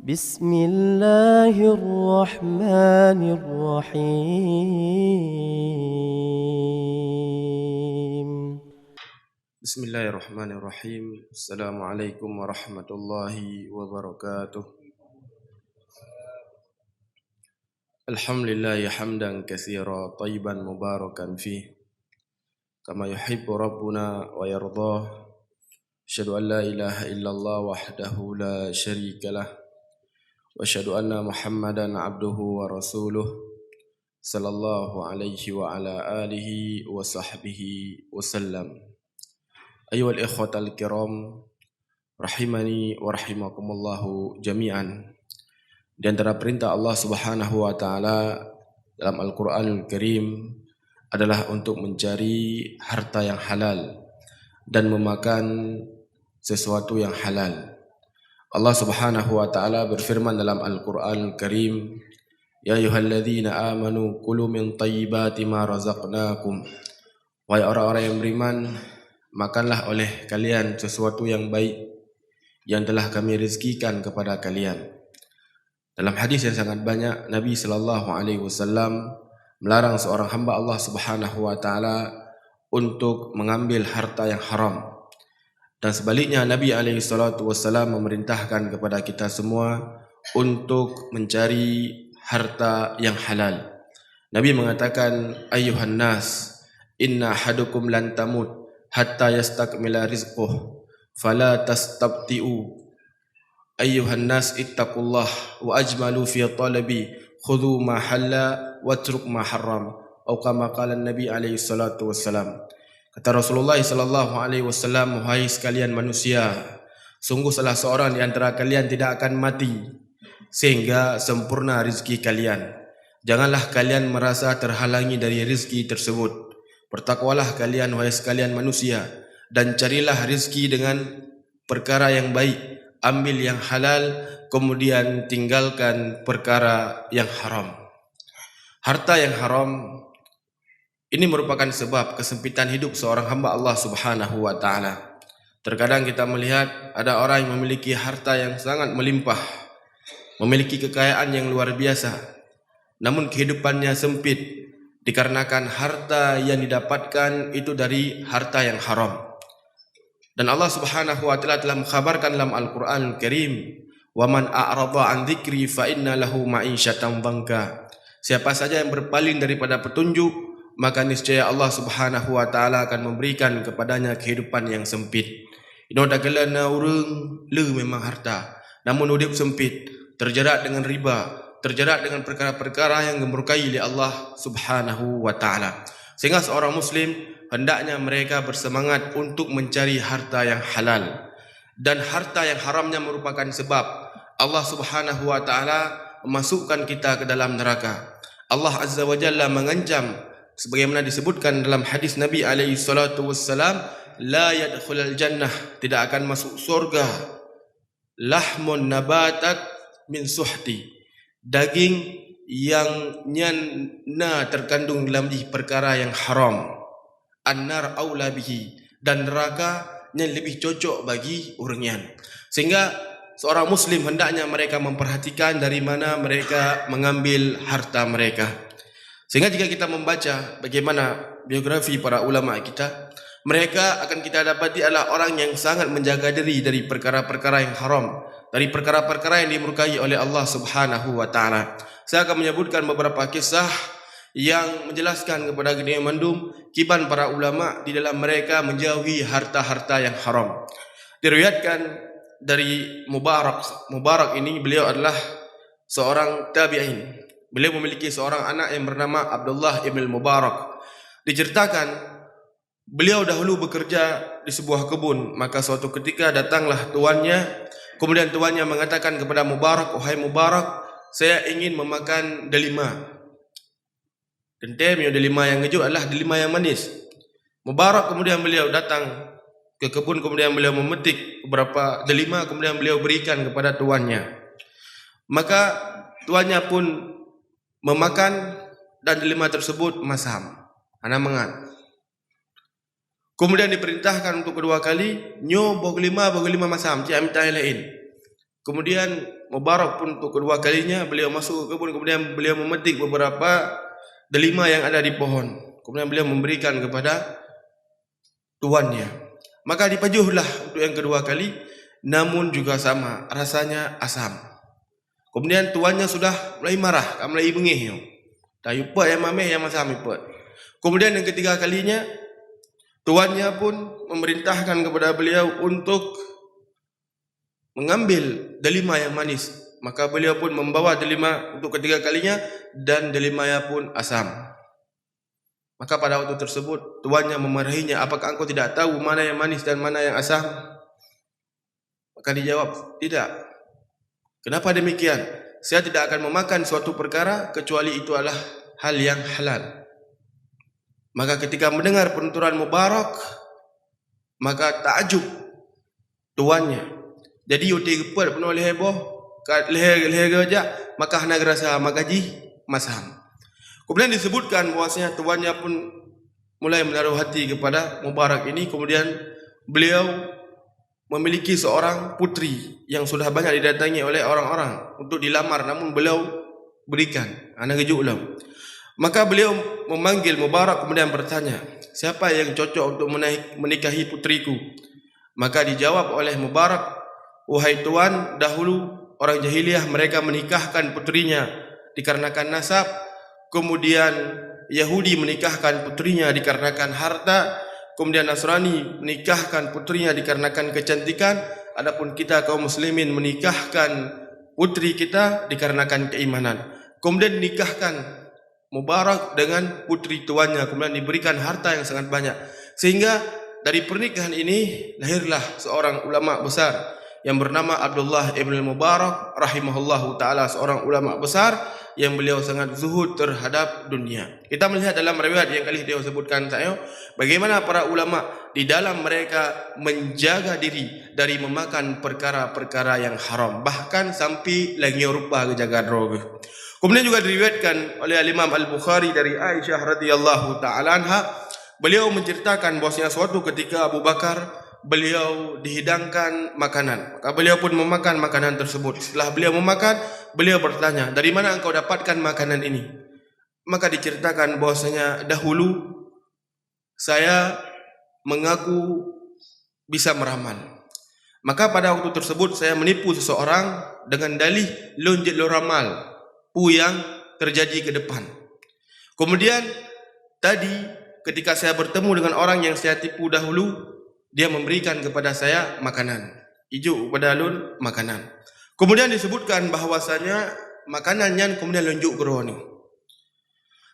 بسم الله الرحمن الرحيم. بسم الله الرحمن الرحيم. السلام عليكم ورحمة الله وبركاته. الحمد لله حمدا كثيرا طيبا مباركا فيه كما يحب ربنا ويرضاه. أشهد أن لا إله إلا الله وحده لا شريك له وأشهد أن محمدا عبده ورسوله صلى الله عليه وعلى آله وصحبه وسلم. أيها الإخوة الكرام rahimani wa rahimakumullahu jami'an. Di antara perintah Allah Subhanahu wa taala dalam Al-Qur'anul Karim adalah untuk mencari harta yang halal dan memakan sesuatu yang halal. Allah Subhanahu wa taala berfirman dalam Al-Qur'anul Karim, "Ya ayyuhalladzina amanu kulu min thayyibati ma razaqnakum." Wahai orang-orang yang beriman, makanlah oleh kalian sesuatu yang baik yang telah kami rezekikan kepada kalian. Dalam hadis yang sangat banyak, Nabi SAW melarang seorang hamba Allah Subhanahu wa taala untuk mengambil harta yang haram. Dan sebaliknya Nabi SAW memerintahkan kepada kita semua untuk mencari harta yang halal. Nabi mengatakan, "Ayyuhan nas, inna ahadukum lan tamut hatta yastakmila rizquh. Fala tastabti'u ayyuhan nas ittaqullah wa ajmalu fi talabi khudhu ma halla watruk ma haram." Atau kama qala Nabi alaihi salatu wassalam. Kata Rasulullah sallallahu alaihi wasallam, "Wahai sekalian manusia, sungguh salah seorang di antara kalian tidak akan mati sehingga sempurna rezeki kalian. Janganlah kalian merasa terhalangi dari rezeki tersebut. Bertakwalah kalian wahai sekalian manusia dan carilah rezeki dengan perkara yang baik. Ambil yang halal, kemudian tinggalkan perkara yang haram." Harta yang haram ini merupakan sebab kesempitan hidup seorang hamba Allah Subhanahu wa taala. Terkadang kita melihat ada orang yang memiliki harta yang sangat melimpah, memiliki kekayaan yang luar biasa, namun kehidupannya sempit dikarenakan harta yang didapatkan itu dari harta yang haram. Dan Allah Subhanahu wa taala telah mengkhabarkan dalam Al-Qur'anul Karim, "Wa man a'rada 'an dzikri fa inna lahu ma'isyatan dhanka." Siapa saja yang berpaling daripada petunjuk, maka niscaya Allah Subhanahu wa taala akan memberikan kepadanya kehidupan yang sempit. Ino dagelana urang le memang harta, namun hidup sempit, terjerat dengan riba, terjerat dengan perkara-perkara yang gemurkai oleh Allah Subhanahu wa taala. Sehingga seorang muslim hendaknya mereka bersemangat untuk mencari harta yang halal. Dan harta yang haramnya merupakan sebab Allah Subhanahu wa taala memasukkan kita ke dalam neraka. Allah Azza wa Jalla mengancam sebagaimana disebutkan dalam hadis Nabi alaihi salatu wassalam, "La yadkhulul jannah," tidak akan masuk surga, "lahmun nabatat min suhti," daging yang nyana terkandung dalam perkara yang haram. An-nar aula bihi, dan neraka yang lebih cocok bagi orangnya. Sehingga seorang muslim hendaknya mereka memperhatikan dari mana mereka mengambil harta mereka. Sehingga jika kita membaca bagaimana biografi para ulama kita, mereka akan kita dapati adalah orang yang sangat menjaga diri dari perkara-perkara yang haram, dari perkara-perkara yang dimurkai oleh Allah Subhanahu wa taala. Saya akan menyebutkan beberapa kisah yang menjelaskan kepada kita mandum kiban para ulama di dalam mereka menjauhi harta-harta yang haram. Diriwayatkan dari Mubarak ini, beliau adalah seorang tabi'in. Beliau memiliki seorang anak yang bernama Abdullah ibn Mubarak. Diceritakan beliau dahulu bekerja di sebuah kebun, maka suatu ketika datanglah tuannya, kemudian tuannya mengatakan kepada Mubarak, "Wahai Mubarak, saya ingin memakan delima." Dan delima yang ngejut adalah delima yang manis. Mubarak kemudian beliau datang ke kebun, kemudian beliau memetik beberapa delima, kemudian beliau berikan kepada tuannya. Maka tuannya pun memakan dan delima tersebut masam, anak mengat. Kemudian diperintahkan untuk kedua kali, nyo boglima masam, tiap minta lain. Kemudian Mubarak pun untuk kedua kalinya beliau masuk ke kebun, kemudian beliau memetik beberapa delima yang ada di pohon. Kemudian beliau memberikan kepada tuannya. Maka dipajuhlah untuk yang kedua kali, namun juga sama, rasanya asam. Kemudian tuannya sudah mulai marah, mulai bengih. Tak yupat yang mameh yang masam yupat. Kemudian yang ketiga kalinya, tuannya pun memerintahkan kepada beliau untuk mengambil delima yang manis. Maka beliau pun membawa delima untuk ketiga kalinya dan delimanya pun asam. Maka pada waktu tersebut tuannya memarahinya, apakah engkau tidak tahu mana yang manis dan mana yang asam? Maka dijawab, tidak. Kenapa demikian? Saya tidak akan memakan suatu perkara kecuali itu adalah hal yang halal. Maka ketika mendengar penuturan Mubarak, maka takjub tuannya. Jadi uti gepet penuh leher boh, leher gajah, maka hana rasa magaji masam. Kemudian disebutkan bahwasanya tuannya pun mulai menaruh hati kepada Mubarak ini. Kemudian beliau memiliki seorang putri yang sudah banyak didatangi oleh orang-orang untuk dilamar, namun beliau berikan hana gejulam. Maka beliau memanggil Mubarak kemudian bertanya, siapa yang cocok untuk menikahi putriku? Maka dijawab oleh Mubarak, wahai tuan, dahulu orang jahiliyah mereka menikahkan putrinya dikarenakan nasab, kemudian Yahudi menikahkan putrinya dikarenakan harta, kemudian Nasrani menikahkan putrinya dikarenakan kecantikan, adapun kita kaum muslimin menikahkan putri kita dikarenakan keimanan. Kemudian dinikahkan Mubarak dengan putri tuannya, kemudian diberikan harta yang sangat banyak. Sehingga dari pernikahan ini lahirlah seorang ulama besar yang bernama Abdullah ibn Mubarak rahimahullahu ta'ala, seorang ulama besar yang beliau sangat zuhud terhadap dunia. Kita melihat dalam riwayat yang kali dia sebutkan saya, bagaimana para ulama di dalam mereka menjaga diri dari memakan perkara-perkara yang haram, bahkan sampai lagi rupa kejaga droga. Kemudian juga diriwayatkan oleh Imam Al-Bukhari dari Aisyah radhiyallahu ta'ala anha, beliau menceritakan bahwasanya suatu ketika Abu Bakar beliau dihidangkan makanan, maka beliau pun memakan makanan tersebut. Setelah beliau memakan, beliau bertanya, dari mana engkau dapatkan makanan ini? Maka diceritakan bahwasanya dahulu saya mengaku bisa meramal. Maka pada waktu tersebut saya menipu seseorang dengan dalih lonjet lo ramal pu yang terjadi ke depan. Kemudian tadi ketika saya bertemu dengan orang yang saya tipu dahulu, dia memberikan kepada saya makanan, ijuk kepada alun makanan. Kemudian disebutkan bahwasanya makanannya kemudian lunjuk geroni.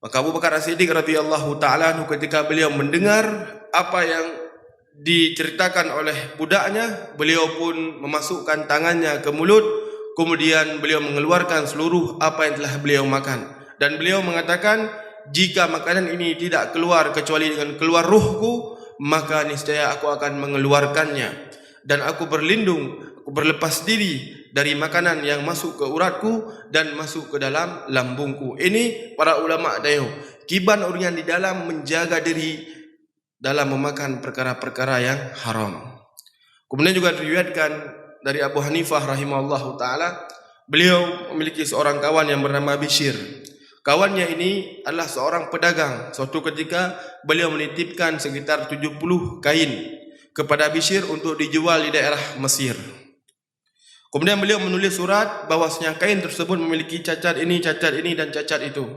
Maka Abu Bakar As-Siddiq radhiyallahu ta'ala ketika beliau mendengar apa yang diceritakan oleh budaknya, beliau pun memasukkan tangannya ke mulut, kemudian beliau mengeluarkan seluruh apa yang telah beliau makan. Dan beliau mengatakan, jika makanan ini tidak keluar kecuali dengan keluar ruhku, maka niscaya aku akan mengeluarkannya, dan aku berlindung, aku berlepas diri dari makanan yang masuk ke uratku dan masuk ke dalam lambungku. Ini para ulama dayo kiban orang yang di dalam menjaga diri dalam memakan perkara-perkara yang haram. Kemudian juga diriwayatkan dari Abu Hanifah rahimahullahu ta'ala, beliau memiliki seorang kawan yang bernama Bishr. Kawannya ini adalah seorang pedagang. Suatu ketika beliau menitipkan sekitar 70 kain kepada Bishr untuk dijual di daerah Mesir. Kemudian beliau menulis surat bahwasanya kain tersebut memiliki cacat ini dan cacat itu.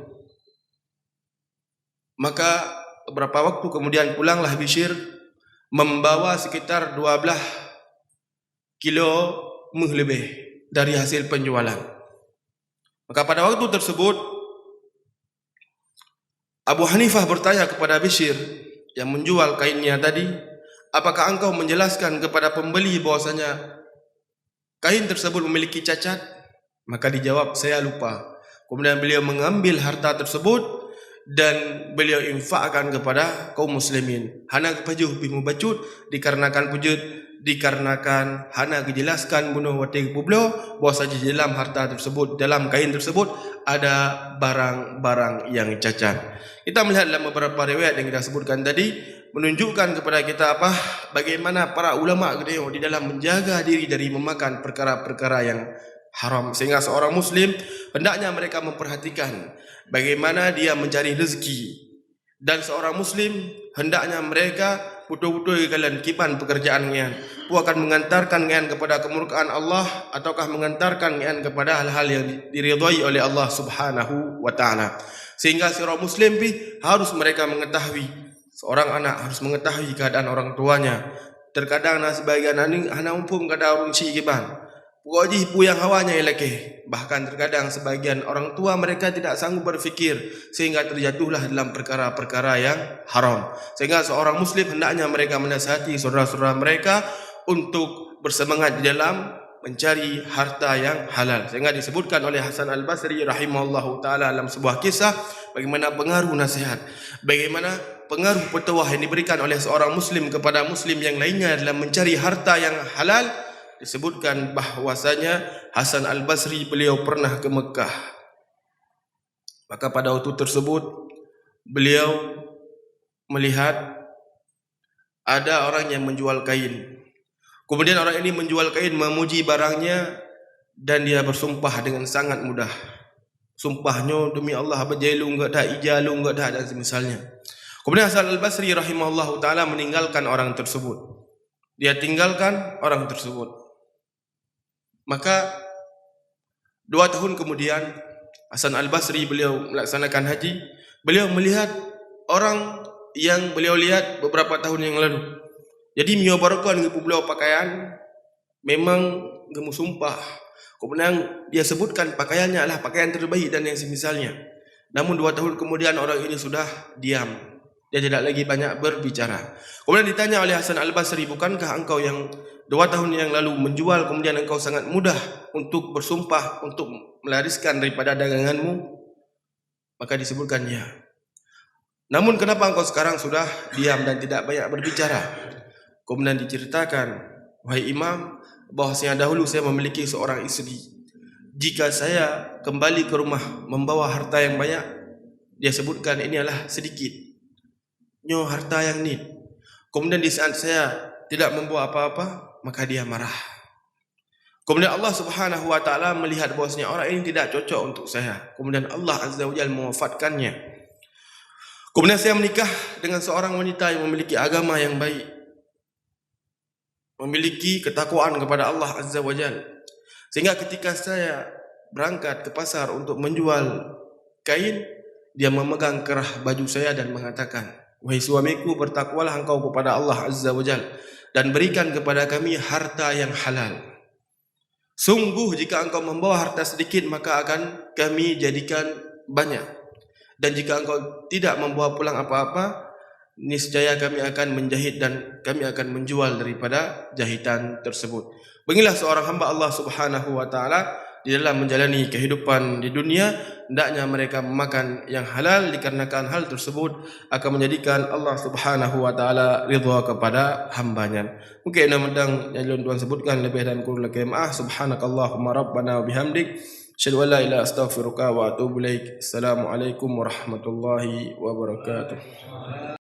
Maka beberapa waktu kemudian pulanglah Bishr membawa sekitar 12 kilo lebih dari hasil penjualan. Maka pada waktu tersebut Abu Hanifah bertanya kepada Bishr yang menjual kainnya tadi, apakah engkau menjelaskan kepada pembeli bahwasanya kain tersebut memiliki cacat? Maka dijawab, saya lupa. Kemudian beliau mengambil harta tersebut dan beliau infakkan kepada kaum muslimin. Hana kepajuh bimu bacut dikarenakan hana kejelaskan bunuh wati publio bahwasanya dalam harta tersebut, dalam kain tersebut ada barang-barang yang cacat. Kita melihat dalam beberapa riwayat yang kita sebutkan tadi, menunjukkan kepada kita bagaimana para ulama beliau di dalam menjaga diri dari memakan perkara-perkara yang haram. Sehingga seorang muslim hendaknya mereka memperhatikan bagaimana dia mencari rezeki, dan seorang muslim hendaknya mereka betul-betul kalian kipan pekerjaan ngian. Pu akan mengantarkan ngian kepada kemurkaan Allah ataukah mengantarkan ngian kepada hal-hal yang diridhai oleh Allah Subhanahu wa taala. Sehingga seorang muslim harus mereka mengetahui, seorang anak harus mengetahui keadaan orang tuanya. Terkadang sebagian anak umpum kada orang si kiban. Pukauji pu yang hawanya elake. Bahkan terkadang sebagian orang tua mereka tidak sanggup berfikir sehingga terjatuhlah dalam perkara-perkara yang haram. Sehingga seorang muslim hendaknya mereka menasihati saudara-saudara mereka untuk bersemangat di dalam mencari harta yang halal. Sehingga disebutkan oleh Hasan Al-Basri rahimahullahu taala dalam sebuah kisah bagaimana pengaruh nasihat, bagaimana pengaruh petuah yang diberikan oleh seorang muslim kepada muslim yang lainnya dalam mencari harta yang halal. Disebutkan bahwasanya Hasan Al-Basri beliau pernah ke Mekah. Maka pada waktu tersebut beliau melihat ada orang yang menjual kain. Kemudian orang ini menjual kain, memuji barangnya, dan dia bersumpah dengan sangat mudah. Sumpahnya demi Allah berjailu enggak dah, ijalu enggak dah, dan semisalnya. Kemudian Hasan Al-Basri rahimahullah ta'ala meninggalkan orang tersebut. Dia tinggalkan orang tersebut. Maka 2 tahun kemudian Hasan Al-Basri beliau melaksanakan haji. Beliau melihat orang yang beliau lihat beberapa tahun yang lalu. Jadi mio barokan ngepu beliau pakaian memang gemu sumpah. Kemudian dia sebutkan pakaiannya adalah pakaian terbaik dan yang semisalnya. Namun 2 tahun kemudian orang ini sudah diam. Dia tidak lagi banyak berbicara. Kemudian ditanya oleh Hasan Al-Basri, bukankah engkau yang 2 tahun yang lalu menjual kemudian engkau sangat mudah untuk bersumpah untuk melariskan daripada daganganmu? Maka disebutkan ya. Namun kenapa engkau sekarang sudah diam dan tidak banyak berbicara? Kemudian diceritakan, wahai imam, bahwasanya dahulu saya memiliki seorang istri. Jika saya kembali ke rumah membawa harta yang banyak, dia sebutkan ini adalah sedikit. Nyo harta yang ni. Kemudian di saat saya tidak membawa apa-apa, maka dia marah. Kemudian Allah Subhanahu wa taala melihat bahwasanya orang ini tidak cocok untuk saya. Kemudian Allah Azza wa Jalla mewafatkannya. Kemudian saya menikah dengan seorang wanita yang memiliki agama yang baik, memiliki ketakwaan kepada Allah Azza wa Jalla. Sehingga ketika saya berangkat ke pasar untuk menjual kain, dia memegang kerah baju saya dan mengatakan, wahai suamiku, bertakwalah engkau kepada Allah Azza wa Jalla dan berikan kepada kami harta yang halal. Sungguh jika engkau membawa harta sedikit, maka akan kami jadikan banyak. Dan jika engkau tidak membawa pulang apa-apa, niscaya kami akan menjahit dan kami akan menjual daripada jahitan tersebut. Beginilah seorang hamba Allah Subhanahu wa taala di dalam menjalani kehidupan di dunia, hendaknya mereka memakan yang halal dikarenakan hal tersebut akan menjadikan Allah Subhanahu wa taala ridha kepada hambanya. Mungkin namedang yang Tuhan sebutkan lebih dan kurang lagi maaf. Subhanakallahumma rabbana wa bihamdik, asyhadu an la ilaha illa anta astaghfiruka wa atubu ilaik. Assalamualaikum warahmatullahi wabarakatuh.